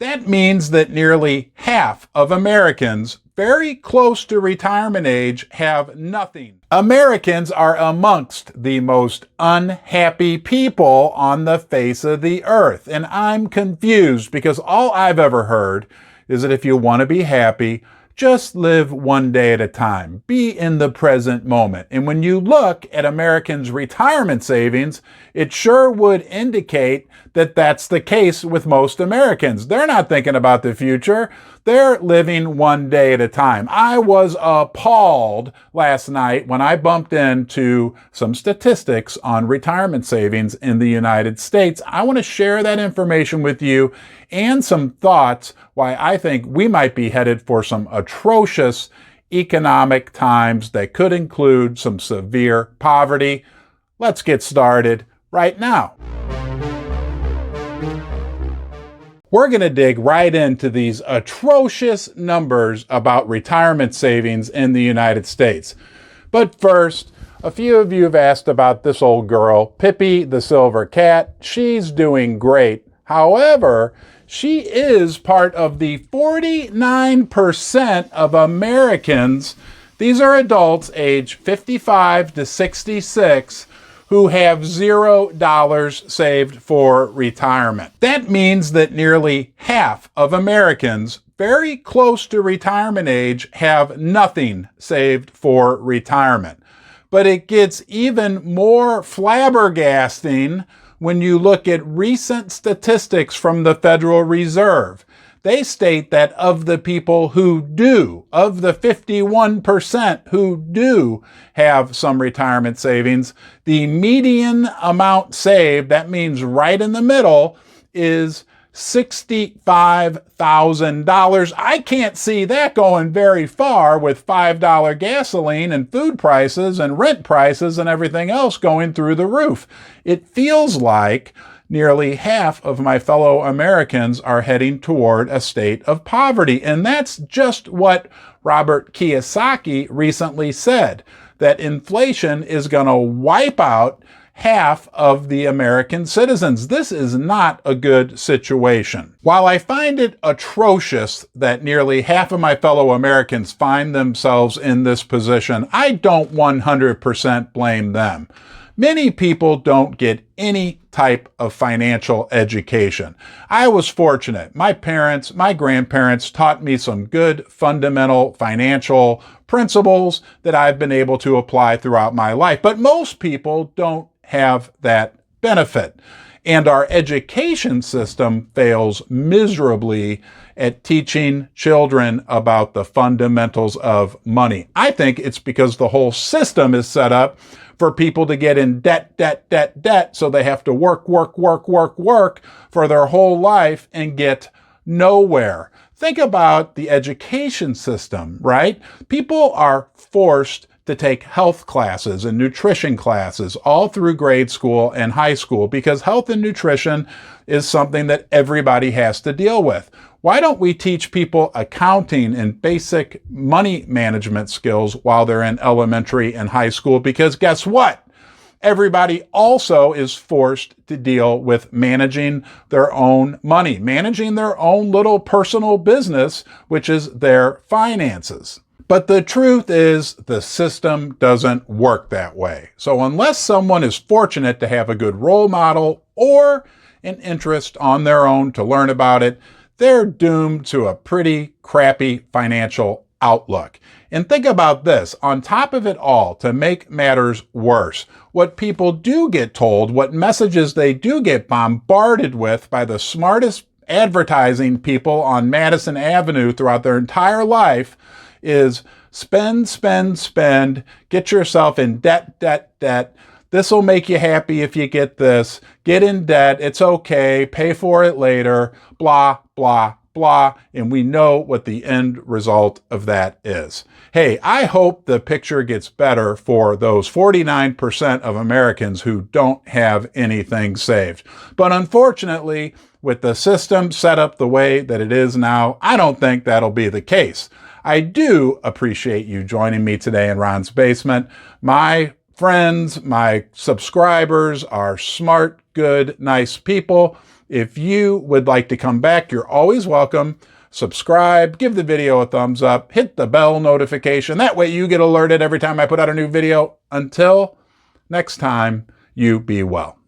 That means that nearly half of Americans very close to retirement age have nothing. Americans are amongst the most unhappy people on the face of the earth. And I'm confused because all I've ever heard is that if you want to be happy, just live one day at a time. Be in the present moment. And when you look at Americans' retirement savings, it sure would indicate that that's the case with most Americans. They're not thinking about the future. They're living one day at a time. I was appalled last night when I bumped into some statistics on retirement savings in the United States. I want to share that information with you and some thoughts why I think we might be headed for some atrocious economic times that could include some severe poverty. Let's get started right now. We're going to dig right into these atrocious numbers about retirement savings in the United States. But first, a few of you have asked about this old girl, Pippi the silver cat. She's doing great. However, she is part of the 49% of Americans, these are adults age 55 to 66, who have $0 saved for retirement. That means that nearly half of Americans very close to retirement age have nothing saved for retirement. But it gets even more flabbergasting when you look at recent statistics from the Federal Reserve. They state that of the people who do, of the 51% who do have some retirement savings, the median amount saved, that means right in the middle, is $65,000. I can't see that going very far with $5 gasoline and food prices and rent prices and everything else going through the roof. It feels like nearly half of my fellow Americans are heading toward a state of poverty. And that's just what Robert Kiyosaki recently said, that inflation is going to wipe out half of the American citizens. This is not a good situation. While I find it atrocious that nearly half of my fellow Americans find themselves in this position, I don't 100% blame them. Many people don't get any type of financial education. I was fortunate. My parents, my grandparents taught me some good fundamental financial principles that I've been able to apply throughout my life. But most people don't have that benefit. And our education system fails miserably at teaching children about the fundamentals of money. I think it's because the whole system is set up for people to get in debt, so they have to work for their whole life and get nowhere. Think about the education system, right? People are forced to take health classes and nutrition classes all through grade school and high school because health and nutrition is something that everybody has to deal with. Why don't we teach people accounting and basic money management skills while they're in elementary and high school? Because guess what? Everybody also is forced to deal with managing their own money, managing their own little personal business, which is their finances. But the truth is the system doesn't work that way. So unless someone is fortunate to have a good role model or an interest on their own to learn about it, they're doomed to a pretty crappy financial outlook. And think about this, on top of it all, to make matters worse, what people do get told, what messages they do get bombarded with by the smartest advertising people on Madison Avenue throughout their entire life is spend, get yourself in debt. This will make you happy if you get this. Get in debt. It's okay. Pay for it later. Blah, blah, blah. And we know what the end result of that is. Hey, I hope the picture gets better for those 49% of Americans who don't have anything saved. But unfortunately, with the system set up the way that it is now, I don't think that'll be the case. I do appreciate you joining me today in Ron's Basement. My friends, my subscribers are smart, good, nice people. If you would like to come back, you're always welcome. Subscribe, give the video a thumbs up, hit the bell notification. That way you get alerted every time I put out a new video. Until next time, you be well.